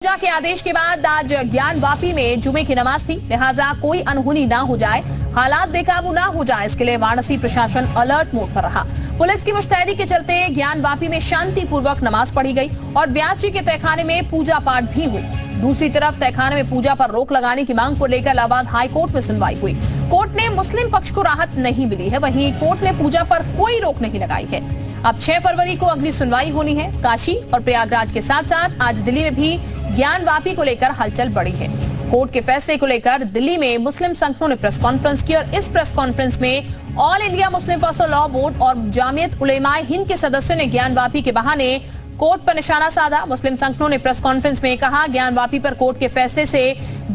पूजा के आदेश के बाद आज ज्ञानवापी में जुमे की नमाज थी, लिहाजा कोई अनहोनी ना हो जाए, हालात बेकाबू ना हो जाए, इसके लिए वाराणसी प्रशासन अलर्ट मोड पर रहा। पुलिस की मुस्तैदी के चलते ज्ञानवापी में शांतिपूर्वक नमाज पढ़ी गई और व्यास जी के तहखाने में पूजा पाठ भी हुई। दूसरी तरफ तहखाने में पूजा पर रोक लगाने की मांग को लेकर इलाहाबाद हाई कोर्ट में सुनवाई हुई। कोर्ट ने मुस्लिम पक्ष को राहत नहीं मिली है, वहीं कोर्ट ने पूजा पर कोई रोक नहीं लगाई है। अब 6 फरवरी को अगली सुनवाई होनी है। काशी और प्रयागराज के साथ साथ आज दिल्ली में भी ज्ञानवापी को लेकर हलचल बढ़ी है। कोर्ट के फैसले को लेकर दिल्ली में मुस्लिम संगठनों ने प्रेस कॉन्फ्रेंस की और इस प्रेस कॉन्फ्रेंस में all India Muslim personal law board और जामियत उलेमाए हिंद के सदस्यों ने ज्ञानवापी के बहाने कोर्ट पर निशाना साधा। मुस्लिम संगठनों ने प्रेस कॉन्फ्रेंस में कहा, ज्ञानवापी पर कोर्ट के फैसले से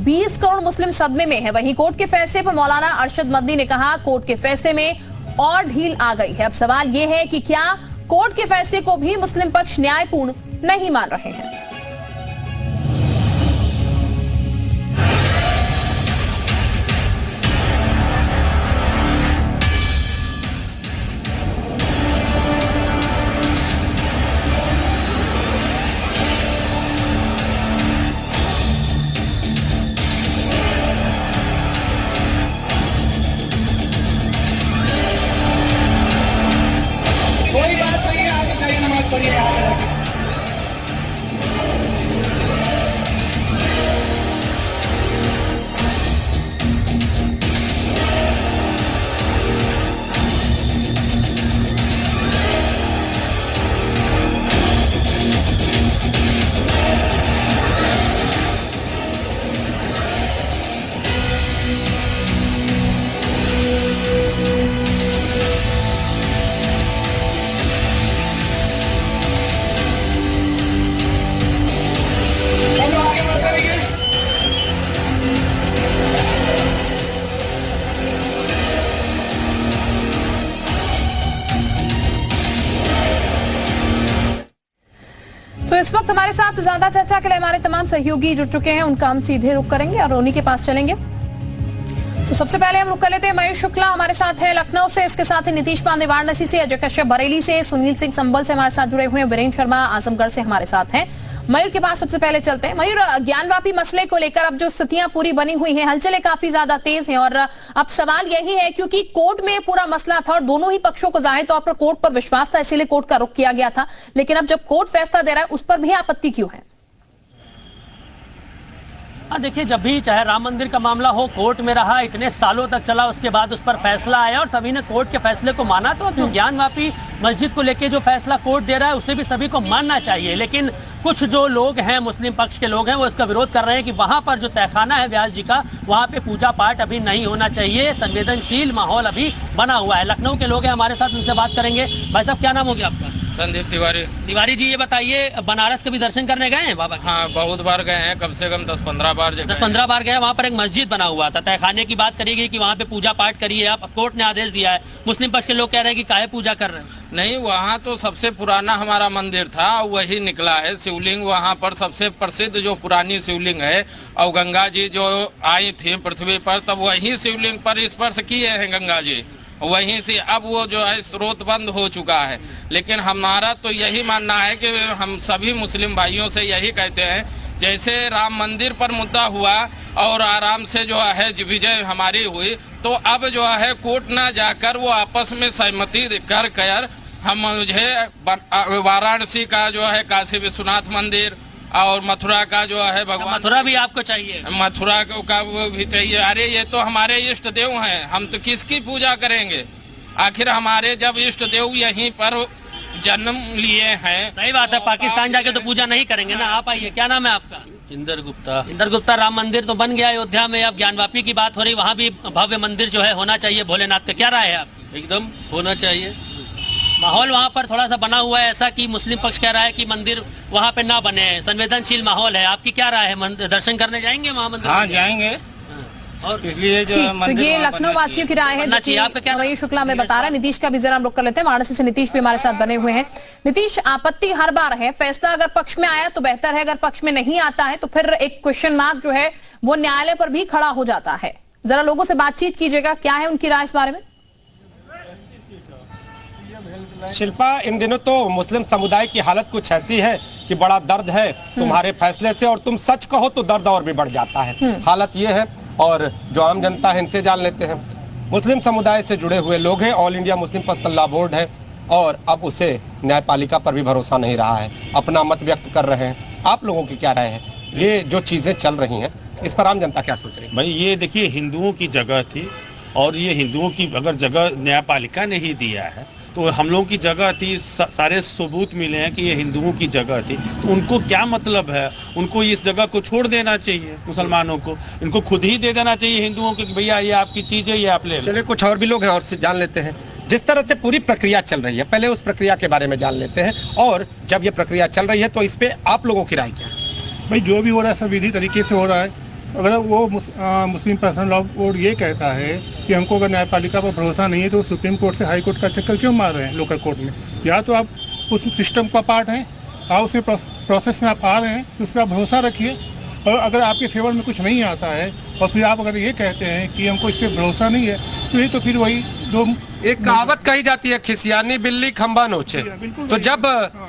20 करोड़ मुस्लिम सदमे में है। वहीं कोर्ट के फैसले पर मौलाना अरशद मदनी ने कहा, कोर्ट के फैसले में और ढील आ गई है। अब सवाल यह है कि क्या कोर्ट के फैसले को भी मुस्लिम पक्ष न्यायपूर्ण नहीं मान रहे हैं। कोई बात नहीं है, आप बताइए नमाज पढ़िए। चलो आगे बढ़ते रहिए। तो इस वक्त हमारे साथ ज्यादा चर्चा के लिए हमारे तमाम सहयोगी जुड़ चुके हैं, उनका हम सीधे रुख करेंगे और उन्हीं के पास चलेंगे। तो सबसे पहले हम रुक कर लेते हैं मयूर शुक्ला हमारे साथ है लखनऊ से, इसके साथ ही नीतीश पांडे वाराणसी से, अजय कश्यप बरेली से, सुनील सिंह संभल से हमारे साथ जुड़े हुए हैं, वीरेंद्र शर्मा आजमगढ़ से हमारे साथ हैं। मयूर के पास सबसे पहले चलते हैं। मयूर, ज्ञानवापी मसले को लेकर अब जो स्थितियां पूरी बनी हुई हैं, हलचलें काफी ज्यादा तेज हैं और अब सवाल यही है क्योंकि कोर्ट में पूरा मसला था और दोनों ही पक्षों को जाहिर तौर पर कोर्ट पर विश्वास था, इसीलिए कोर्ट का रुख किया गया था, लेकिन अब जब कोर्ट फैसला दे रहा है उस पर भी आपत्ति क्यों है? देखिए, जब भी चाहे राम मंदिर का मामला हो, कोर्ट में रहा, इतने सालों तक चला, उसके बाद उस पर फैसला आया और सभी ने कोर्ट के फैसले को माना। तो अब जो ज्ञानवापी मस्जिद को लेके जो फैसला कोर्ट दे रहा है उसे भी सभी को मानना चाहिए। लेकिन कुछ जो लोग हैं, मुस्लिम पक्ष के लोग हैं, वो इसका विरोध कर रहे हैं कि वहां पर जो तहखाना है व्यास जी का, वहां पे पूजा पाठ अभी नहीं होना चाहिए, संवेदनशील माहौल अभी बना हुआ है। लखनऊ के लोग हैं हमारे साथ, उनसे बात करेंगे। भाई साहब, क्या नाम हो गया आपका? संदीप तिवारी। तिवारी जी, ये बताइए, बनारस के भी दर्शन करने गए हैं बाबा? हाँ, बहुत बार गए हैं, कम से कम 10-15 बार। 10-15 बार गए। वहाँ पर एक मस्जिद बना हुआ था, तहखाने की बात करी गई कि वहाँ पे पूजा पाठ करिए आप, कोर्ट ने आदेश दिया है। मुस्लिम पक्ष के लोग कह रहे हैं कि काहे पूजा कर रहे हैं? नहीं, वहाँ तो सबसे पुराना हमारा मंदिर था, वही निकला है शिवलिंग। वहाँ पर सबसे प्रसिद्ध जो पुरानी शिवलिंग है, और गंगा जी जो आई थी पृथ्वी पर, तब वही शिवलिंग पर स्पर्श किए हैं गंगा जी, वहीं से अब वो जो है स्रोत बंद हो चुका है। लेकिन हमारा तो यही मानना है कि हम सभी मुस्लिम भाइयों से यही कहते हैं, जैसे राम मंदिर पर मुद्दा हुआ और आराम से जो है विजय हमारी हुई, तो अब जो है कोर्ट ना जाकर वो आपस में सहमति कर हम मुझे वाराणसी का जो है काशी विश्वनाथ मंदिर और मथुरा का जो है भगवान, मथुरा भी आपको चाहिए? मथुरा का वो भी चाहिए। अरे ये तो हमारे इष्ट देव हैं, हम तो किसकी पूजा करेंगे? आखिर हमारे जब इष्ट देव यहीं पर जन्म लिए हैं। सही बात है, पाकिस्तान जाके तो पूजा नहीं करेंगे ना। आप आइए, क्या नाम है आपका? इंदर गुप्ता। इंदर गुप्ता, राम मंदिर तो बन गया अयोध्या में, अब ज्ञानवापी की बात हो रही, वहाँ भी भव्य मंदिर जो है होना चाहिए भोलेनाथ का, क्या राय है आपकी? एकदम होना चाहिए। माहौल वहाँ पर थोड़ा सा बना हुआ है ऐसा कि मुस्लिम पक्ष कह रहा है कि मंदिर वहाँ पे ना बने, संवेदनशील माहौल है। आपकी क्या राय है, दर्शन करने जाएंगे वहाँ मंदिर? हाँ, जाएंगे। और इसलिए जो तो ये लखनऊ वासियों की राय है। आपका क्या? मयूर शुक्ला में बता रहा है। नीतीश का भी जरा हम रुक कर लेते हैं, वाराणसी से नीतीश भी हमारे साथ बने हुए हैं। नीतीश, आपत्ति हर बार है, फैसला अगर पक्ष में आया तो बेहतर है, अगर पक्ष में नहीं आता है तो फिर एक क्वेश्चन मार्क जो है वो न्यायालय पर भी खड़ा हो जाता है। जरा लोगों से बातचीत कीजिएगा, क्या है उनकी राय इस बारे में? शिल्पा, इन दिनों तो मुस्लिम समुदाय की हालत कुछ ऐसी है कि बड़ा दर्द है तुम्हारे फैसले से, और तुम सच कहो तो दर्द और भी बढ़ जाता है। हालत ये है, और जो आम जनता है इनसे जान लेते हैं। मुस्लिम समुदाय से जुड़े हुए लोग हैं, all India Muslim personal law board है, और अब उसे न्यायपालिका पर भी भरोसा नहीं रहा है, अपना मत व्यक्त कर रहे हैं। आप लोगों की क्या राय है? ये जो चीजें चल रही हैं इस पर आम जनता क्या सोच रही है? भाई ये देखिए, हिंदुओं की जगह थी, और ये हिंदुओं की अगर जगह न्यायपालिका ने ही दिया है तो हम लोगों की जगह थी, सारे सबूत मिले हैं कि ये हिंदुओं की जगह थी, तो उनको क्या मतलब है? उनको इस जगह को छोड़ देना चाहिए, मुसलमानों को इनको खुद ही दे देना चाहिए हिंदुओं को कि भैया ये आपकी चीज़ है, ये आप ले लो। चलिए, कुछ और भी लोग हैं और से जान लेते हैं। जिस तरह से पूरी प्रक्रिया चल रही है, पहले उस प्रक्रिया के बारे में जान लेते हैं, और जब ये प्रक्रिया चल रही है तो इस पे आप लोगों की राय क्या है? भाई जो भी हो रहा है सब विधि तरीके से हो रहा है। अगर वो मुस्लिम पर्सनल लॉ बोर्ड ये कहता है कि हमको अगर न्यायपालिका पर भरोसा नहीं है तो सुप्रीम कोर्ट से हाई कोर्ट का चक्कर क्यों मार रहे हैं लोकल कोर्ट में? या तो आप उस सिस्टम का पार्ट हैं, आप उस प्रोसेस में आप आ रहे हैं तो उस पर आप भरोसा रखिए। और अगर आपके फेवर में कुछ नहीं आता है और फिर आप अगर ये कहते हैं कि हमको इस पर भरोसा नहीं है, तो ये तो फिर वही दो एक कहावत कही जाती है, खिसियानी बिल्ली खंबा नोचे। तो जब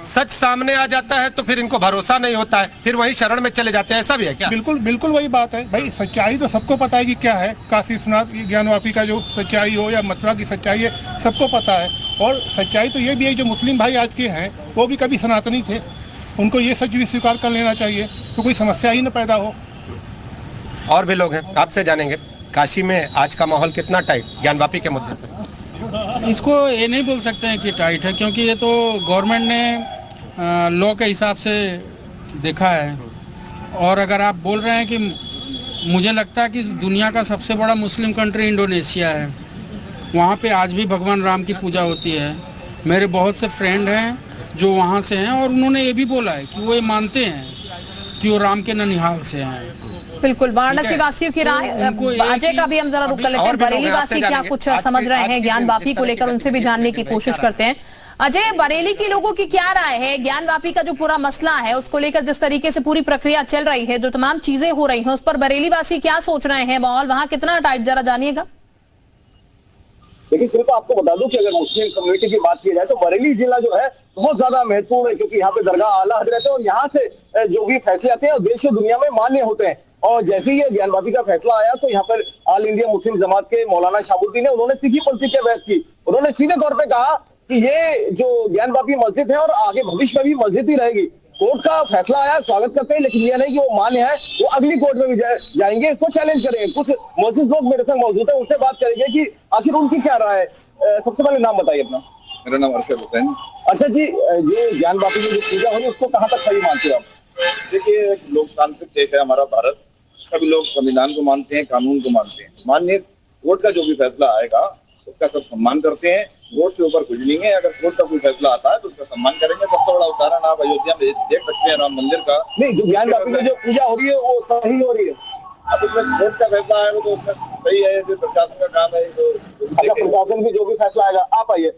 सच सामने आ जाता है तो फिर इनको भरोसा नहीं होता है, फिर वही शरण में चले जाते हैं। ऐसा भी है क्या? बिल्कुल बिल्कुल वही बात है भाई। सच्चाई तो सबको पता है कि क्या है। काशी विश्वनाथ ज्ञानवापी का जो सच्चाई हो या मथुरा की सच्चाई है, सबको पता है। और सच्चाई तो ये भी है, जो मुस्लिम भाई आज के हैं वो भी कभी सनातनी थे, उनको ये सच भी स्वीकार कर लेना चाहिए, तो कोई समस्या ही न पैदा हो। और भी लोग हैं, आपसे जानेंगे। काशी में आज का माहौल कितना टाइट ज्ञानवापी के मुद्दे पर? इसको ये नहीं बोल सकते हैं कि टाइट है, क्योंकि ये तो गवर्नमेंट ने लॉ के हिसाब से देखा है। और अगर आप बोल रहे हैं कि मुझे लगता है कि दुनिया का सबसे बड़ा मुस्लिम कंट्री इंडोनेशिया है, वहाँ पे आज भी भगवान राम की पूजा होती है। मेरे बहुत से फ्रेंड हैं जो वहाँ से हैं, और उन्होंने ये भी बोला है कि वो ये मानते हैं कि वो राम के ननिहाल से हैं। बिल्कुल, वाराणसी वासियों की राय। अजय का भी हम जरा रुक कर लेते हैं। बरेली वासी क्या कुछ समझ रहे हैं ज्ञानवापी को लेकर, उनसे भी जानने की कोशिश करते हैं। अजय, बरेली के लोगों की क्या राय है ज्ञानवापी का जो पूरा मसला है उसको लेकर? जिस तरीके से पूरी प्रक्रिया चल रही है, जो तमाम चीजें हो रही हैं, उस पर बरेली वासी क्या सोच रहे हैं? माहौल वहाँ कितना टाइट, जरा जानिएगा। देखिए सिर्फ आपको बता दूं कि अगर मुस्लिम कम्युनिटी की बात की जाए तो बरेली जिला जो है बहुत ज्यादा महत्वपूर्ण है, क्योंकि यहाँ पे दरगाह आला हजरत है, और यहाँ से जो भी फैसले आते हैं देश की दुनिया में मान्य होते हैं। और जैसे ही ये ज्ञानवापी का फैसला आया तो यहाँ पर ऑल इंडिया मुस्लिम जमात के मौलाना शहाबुद्दीन ने उन्होंने तीखी प्रतिक्रिया व्यक्त की। उन्होंने सीधे तौर पे कहा कि ये जो ज्ञानवापी मस्जिद है और आगे भविष्य में भी मस्जिद ही रहेगी। कोर्ट का फैसला आया, स्वागत करते हैं, लेकिन यह नहीं कि वो मान्य है, वो अगली कोर्ट में भी जाएंगे, इसको चैलेंज करेंगे। कुछ मस्जिद लोग मेरे संग मौजूद है, उनसे बात करेंगे कि आखिर उनकी क्या राय है। सबसे पहले नाम बताइए अपना। मेरा नाम अरशद हुसैन। अच्छा जी, ये ज्ञानवापी में जो पूजा हो रही है उसको कहाँ तक सही मानते हो आप? देखिए, लोकतांत्रिक देश है हमारा भारत, सभी लोग संविधान को मानते हैं, कानून को मानते हैं। माननीय कोर्ट का जो भी फैसला आएगा उसका सब सम्मान करते हैं। कोर्ट से ऊपर कुछ नहीं है। अगर कोर्ट का कोई फैसला आता है तो उसका सम्मान करेंगे। सबसे बड़ा उदाहरण आप अयोध्या में देख सकते हैं, राम मंदिर का। नहीं, जो ज्ञानवापी में जो पूजा हो रही है वो सही हो रही है। अब उसमें कोर्ट का फैसला आएगा तो उसमें सही है, जो प्रशासन का काम है। अच्छा, प्रशासन की जो भी फैसला आएगा, आप आइए।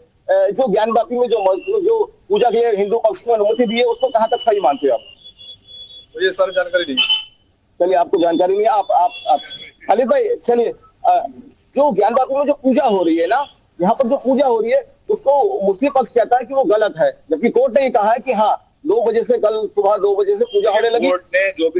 जो ज्ञानवापी में जो पूजा की है, हिंदू पक्ष को अनुमति दी है, उसको कहाँ तक सही मानते हो आप? मुझे सारी जानकारी नहीं। चलिए, आपको जानकारी नहीं है। आप खालिद भाई, चलिए, जो ज्ञानवापी में जो पूजा हो रही है ना, यहाँ पर जो पूजा हो रही है उसको मुस्लिम पक्ष कहता है कि वो गलत है, जबकि कोर्ट ने कहा है कि हाँ 2 बजे से, कल सुबह 2 बजे से पूजा होने लगी। कोर्ट ने जो भी